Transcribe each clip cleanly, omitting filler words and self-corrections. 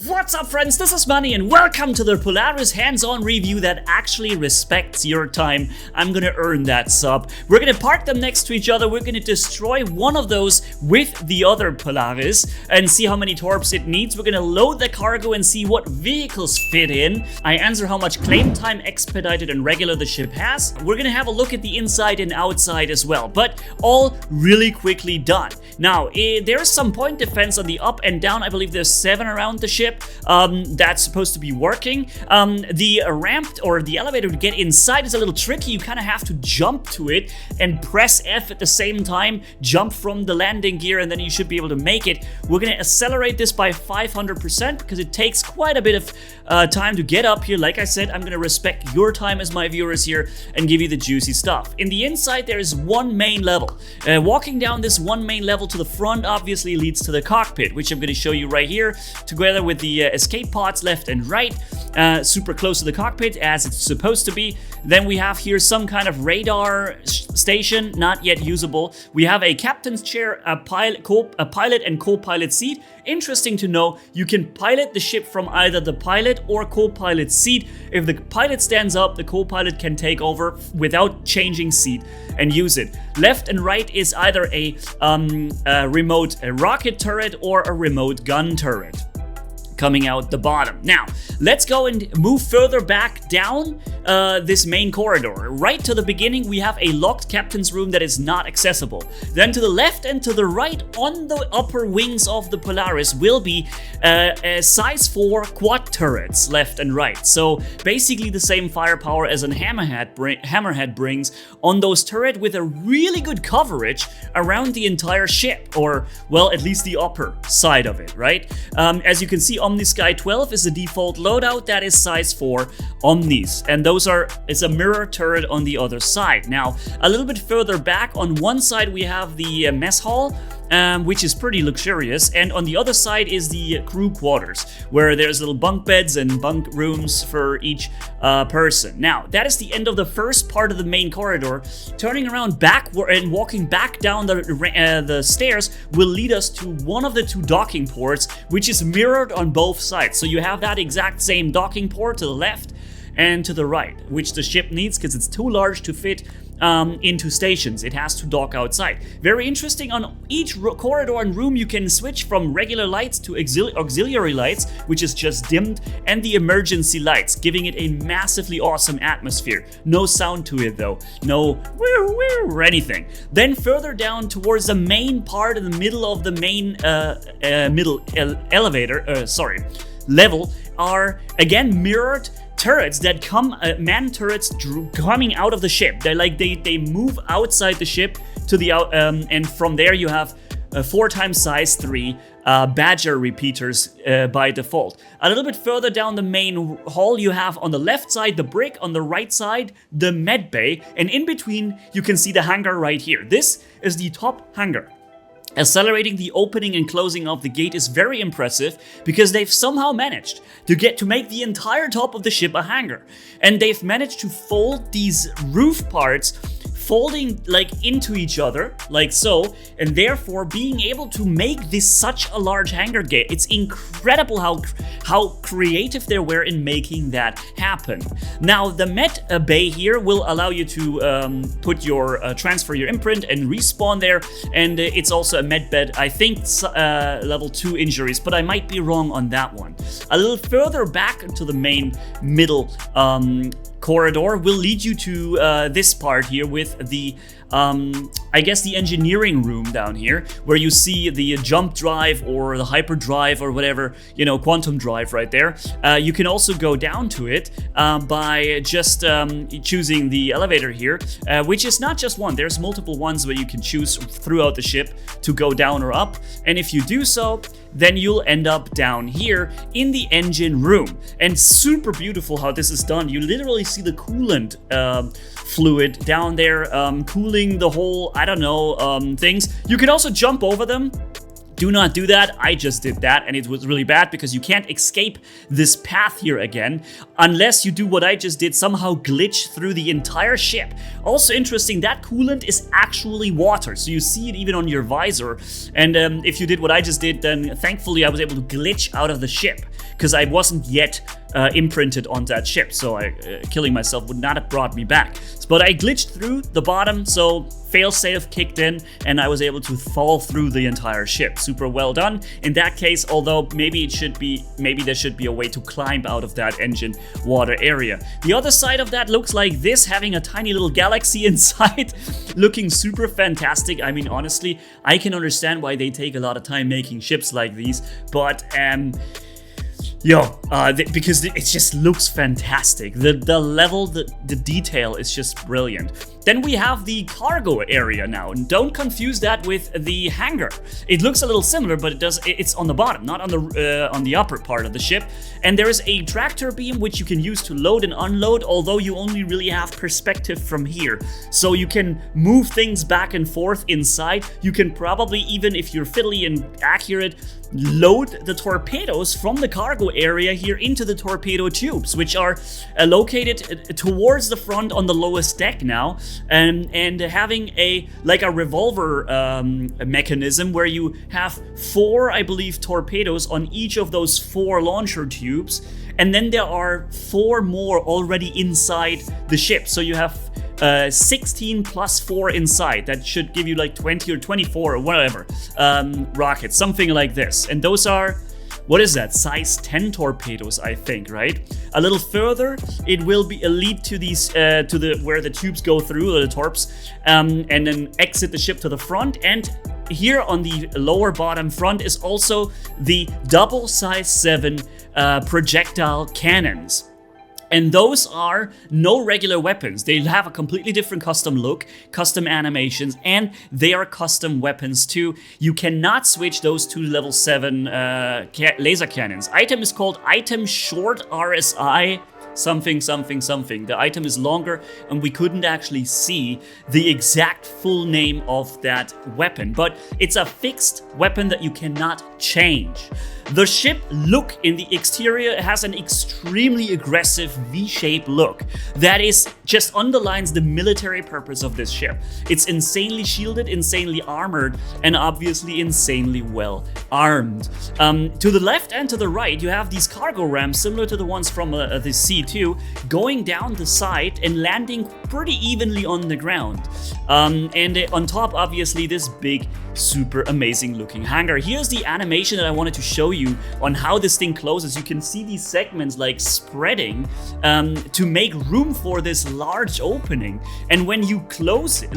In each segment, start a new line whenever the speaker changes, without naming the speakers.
What's up, friends? This is Manni and welcome to the Polaris hands-on review that actually respects your time. I'm gonna earn that sub. We're gonna park them next to each other. We're gonna destroy one of those with the other Polaris and see how many torps it needs. We're gonna load the cargo and see what vehicles fit in. I answer how much claim time, expedited and regular the ship has. We're gonna have a look at the inside and outside as well, but all really quickly done. Now, there's some point defense on the up and down. I believe there's 7 around the ship. That's supposed to be working. The ramp or the elevator to get inside is a little tricky. You kind of have to jump to it and press F at the same time, jump from the landing gear, and then you should be able to make it. We're going to accelerate this by 500% because it takes quite a bit of time to get up here. Like I said, I'm going to respect your time as my viewers here and give you the juicy stuff. In the inside, there is one main level. Walking down this one main level to the front obviously leads to the cockpit, which I'm going to show you right here, together with the escape pods left and right, super close to the cockpit as it's supposed to be. Then we have here some kind of radar station, not yet usable. We have a captain's chair, a pilot and co-pilot seat. Interesting to know, you can pilot the ship from either the pilot or co-pilot seat. If the pilot stands up, the co-pilot can take over without changing seat and use it. Left and right is either a remote rocket turret or a remote gun turret coming out the bottom. Now, let's go and move further back down this main corridor. Right to the beginning, we have a locked captain's room that is not accessible. Then to the left and to the right on the upper wings of the Polaris will be a size 4 quad turrets left and right. So basically the same firepower as a hammerhead brings on those turrets, with a really good coverage around the entire ship, or well, at least the upper side of it, right? As you can see, Omnisky 12 is the default loadout. That is size 4 Omnis, and it's a mirror turret on the other side. Now, a little bit further back on one side we have the mess hall, which is pretty luxurious, and on the other side is the crew quarters, where there's little bunk beds and bunk rooms for each person. Now, that is the end of the first part of the main corridor. Turning around backward and walking back down the stairs will lead us to one of the 2 docking ports, which is mirrored on both sides. So you have that exact same docking port to the left and to the right, which the ship needs because it's too large to fit into stations. It has to dock outside. Very interesting, on each corridor and room you can switch from regular lights to auxiliary lights, which is just dimmed, and the emergency lights, giving it a massively awesome atmosphere. No sound to it though, no woo woo or anything. Then further down towards the main part in the middle of the main level are again mirrored turrets that come, man turrets coming out of the ship. They move outside the ship to the and from there you have 4 times size 3 Badger repeaters by default. A little bit further down the main hall you have on the left side the brick, on the right side the med bay, and in between you can see the hangar right here. This is the top hangar. Accelerating the opening and closing of the gate is very impressive because they've somehow managed to make the entire top of the ship a hangar. And they've managed to fold these roof parts, folding like into each other, like so, and therefore being able to make this such a large hangar gate. It's incredible how creative they were in making that happen. Now, the med bay here will allow you to put your transfer your imprint and respawn there, and it's also a med bed. I think level 2 injuries, but I might be wrong on that one. A little further back to the main middle corridor will lead you to this part here with the I guess the engineering room down here, where you see the jump drive or the hyperdrive or whatever, you know, quantum drive right there. You can also go down to it by just choosing the elevator here, which is not just one. There's multiple ones where you can choose throughout the ship to go down or up, and if you do so, then you'll end up down here in the engine room. And super beautiful how this is done. You literally see the coolant fluid down there cooling the whole, I don't know, things. You can also jump over them Do not do that. I just did that, and it was really bad because you can't escape this path here again unless you do what I just did, somehow glitch through the entire ship. Also interesting, that coolant is actually water, so you see it even on your visor. And if you did what I just did, then thankfully I was able to glitch out of the ship because I wasn't yet imprinted on that ship, so killing myself would not have brought me back. But I glitched through the bottom, so failsafe kicked in, and I was able to fall through the entire ship. Super well done. In that case, although maybe there should be a way to climb out of that engine water area. The other side of that looks like this, having a tiny little galaxy inside, looking super fantastic. I mean, honestly, I can understand why they take a lot of time making ships like these, but because it just looks fantastic. The level, the detail is just brilliant. Then we have the cargo area now, and don't confuse that with the hangar. It looks a little similar, but it's on the bottom, not on the upper part of the ship. And there is a tractor beam which you can use to load and unload, although you only really have perspective from here. So you can move things back and forth inside. You can probably, even if you're fiddly and accurate, load the torpedoes from the cargo area here into the torpedo tubes, which are located towards the front on the lowest deck now, and having a revolver mechanism where you have 4, I believe, torpedoes on each of those 4 launcher tubes, and then there are 4 more already inside the ship. So you have 16 plus 4 inside. That should give you like 20 or 24 or whatever rockets, something like this. And those are, what is that, size 10 torpedoes, I think, right? A little further, it will lead to these where the tubes go through, the torps, and then exit the ship to the front. And here on the lower bottom front is also the double size 7 projectile cannons. And those are no regular weapons. They have a completely different custom look, custom animations, and they are custom weapons too. You cannot switch those to level 7 laser cannons. Item is called Item Short RSI something. The item is longer, and we couldn't actually see the exact full name of that weapon, but it's a fixed weapon that you cannot change. The ship look in the exterior has an extremely aggressive V-shaped look that just underlines the military purpose of this ship. It's insanely shielded, insanely armored, and obviously insanely well armed. To the left and to the right, you have these cargo ramps similar to the ones from the C2 going down the side and landing pretty evenly on the ground. And on top, obviously, this big, super amazing looking hangar. Here's the animation that I wanted to show you on how this thing closes. You can see these segments like spreading to make room for this large opening. And when you close it,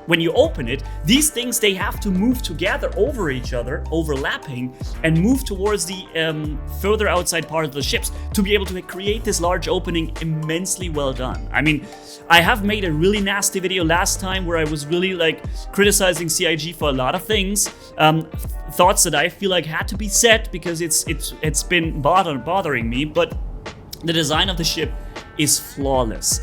when you open it, these things, they have to move together over each other, overlapping, and move towards the further outside part of the ships to be able to create this large opening. Immensely well done. I mean, I have made a really nasty video last time where I was really criticizing CIG for a lot of things, thoughts that I feel like had to be said because it's been bothering me, but the design of the ship is flawless.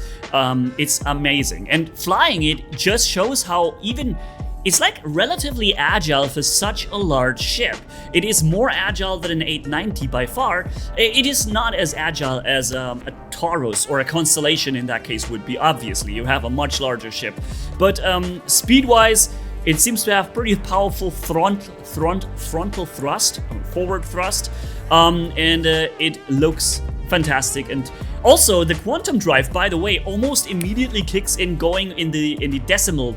It's amazing, and flying it just shows how it's relatively agile for such a large ship. It is more agile than an 890 by far. It is not as agile as a Taurus or a Constellation in that case would be. Obviously, you have a much larger ship, but speed-wise, it seems to have pretty powerful frontal thrust, forward thrust, and it looks fantastic. And also the quantum drive, by the way, almost immediately kicks in, going in the decimal,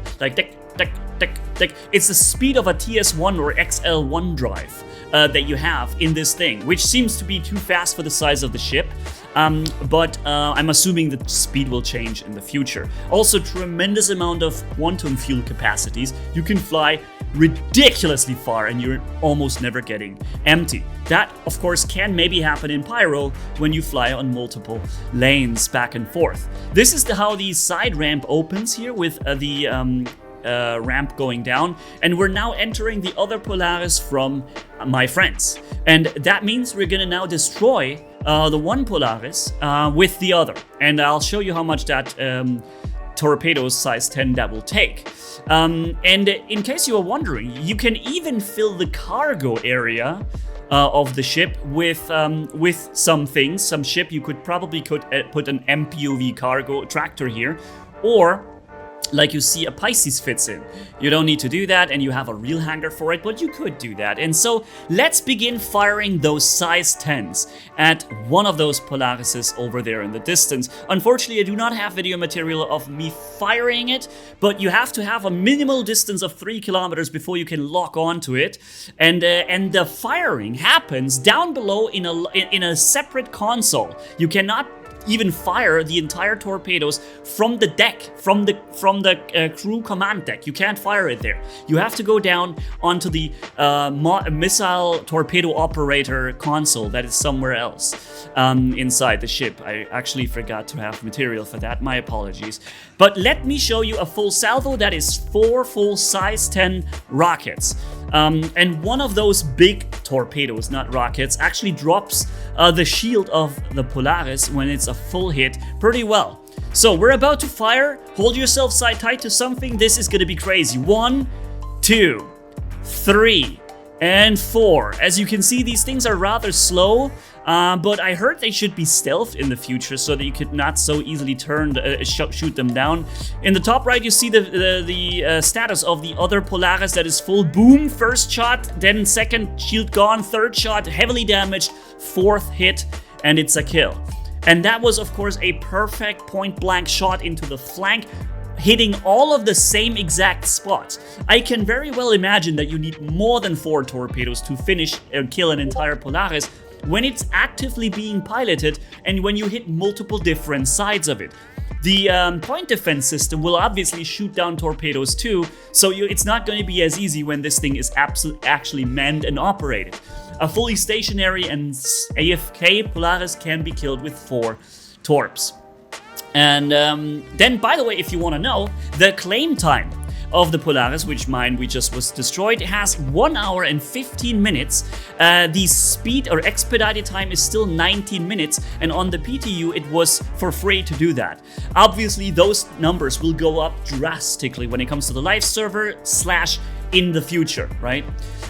it's the speed of a TS1 or XL1 drive that you have in this thing, which seems to be too fast for the size of the ship. But I'm assuming the speed will change in the future. Also, tremendous amount of quantum fuel capacities. You can fly ridiculously far and you're almost never getting empty. That, of course, can maybe happen in Pyro when you fly on multiple lanes back and forth. This is how the side ramp opens here with the ramp going down, and we're now entering the other Polaris from my friends. And that means we're gonna now destroy the one Polaris with the other. And I'll show you how much that torpedoes size 10 that will take. And in case you are wondering, you can even fill the cargo area of the ship with some things. Some ship you could probably put an MPOV cargo tractor here, or like you see a Pisces fits in. You don't need to do that, and you have a real hangar for it, but you could do that. And so let's begin firing those size 10s at one of those Polarises over there in the distance. Unfortunately, I do not have video material of me firing it, but you have to have a minimal distance of 3 kilometers before you can lock onto it. And the firing happens down below in a separate console. You cannot even fire the entire torpedoes from the deck, from the crew command deck. You can't fire it there. You have to go down onto the missile torpedo operator console that is somewhere else inside the ship. I actually forgot to have material for that. My apologies. But let me show you a full salvo. That is 4 full size 10 rockets. And one of those big torpedoes, not rockets, actually drops the shield of the Polaris when it's a full hit pretty well. So we're about to fire. Hold yourself side tight to something. This is gonna be crazy. 1, 2, 3, and 4. As you can see, these things are rather slow, but I heard they should be stealthed in the future so that you could not so easily shoot them down. In the top right, you see the status of the other Polaris that is full. Boom, first shot, then second shield gone, third shot, heavily damaged, fourth hit, and it's a kill. And that was, of course, a perfect point-blank shot into the flank, hitting all of the same exact spots. I can very well imagine that you need more than 4 torpedoes to finish and kill an entire Polaris when it's actively being piloted and when you hit multiple different sides of it. The point defense system will obviously shoot down torpedoes too, so it's not going to be as easy when this thing is actually manned and operated. A fully stationary and AFK Polaris can be killed with 4 torps. And then, by the way, if you want to know, the claim time of the Polaris, which mine we just was destroyed, has 1 hour and 15 minutes. The speed or expedited time is still 19 minutes, and on the PTU it was for free to do that. Obviously, those numbers will go up drastically when it comes to the live server / in the future, right?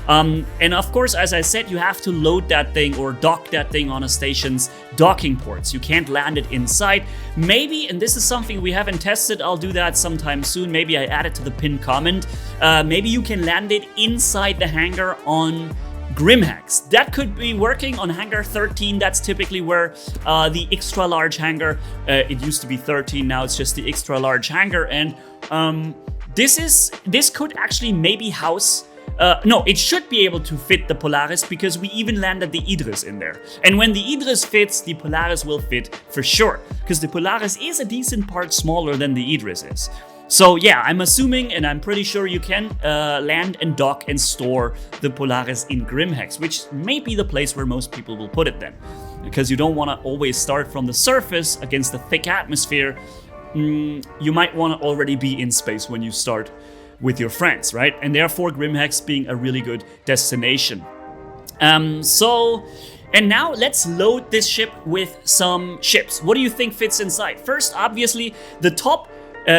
And of course, as I said, you have to load that thing or dock that thing on a station's docking ports. You can't land it inside. Maybe, and this is something we haven't tested, I'll do that sometime soon. Maybe I add it to the pinned comment. Maybe you can land it inside the hangar on Grimhex. That could be working on hangar 13. That's typically where the extra large hangar, it used to be 13, now it's just the extra large hangar. And this could actually maybe house, no, it should be able to fit the Polaris because we even landed the Idris in there. And when the Idris fits, the Polaris will fit for sure, because the Polaris is a decent part smaller than the Idris is. So yeah, I'm assuming, and I'm pretty sure you can land and dock and store the Polaris in Grimhex, which may be the place where most people will put it then. Because you don't want to always start from the surface against the thick atmosphere. You might want to already be in space when you start with your friends, right? And therefore Grimhex being a really good destination. And now let's load this ship with some ships. What do you think fits inside? First, obviously, the top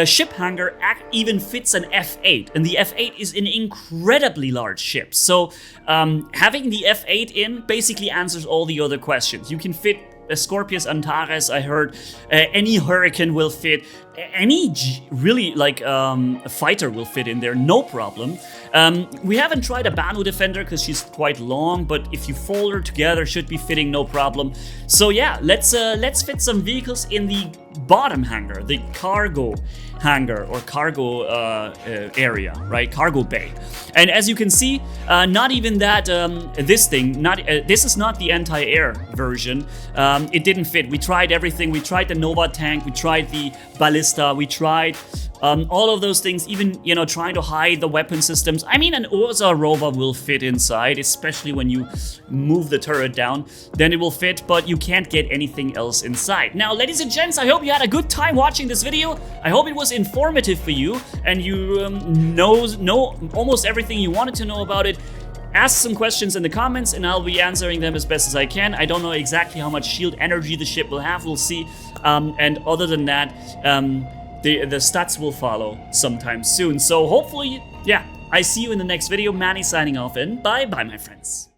ship hangar even fits an F8, and the F8 is an incredibly large ship. So having the F8 in basically answers all the other questions. You can fit a Scorpius Antares, I heard. Any Hurricane will fit. Any really a fighter will fit in there, no problem. We haven't tried a Banu Defender because she's quite long, but if you fold her together, should be fitting no problem. So yeah, let's fit some vehicles in the bottom hangar, the cargo hangar or cargo area, right? Cargo bay. And as you can see, not even that. This is not the anti-air version. It didn't fit. We tried everything. We tried the Nova tank. We tried the ballista. We tried all of those things, even, trying to hide the weapon systems. I mean, an Ursa rover will fit inside, especially when you move the turret down, then it will fit, but you can't get anything else inside. Now, ladies and gents, I hope you had a good time watching this video. I hope it was informative for you, and you know almost everything you wanted to know about it. Ask some questions in the comments, and I'll be answering them as best as I can. I don't know exactly how much shield energy the ship will have, we'll see. And other than that, the stats will follow sometime soon. So hopefully, yeah, I see you in the next video. Manni signing off, and bye bye, my friends.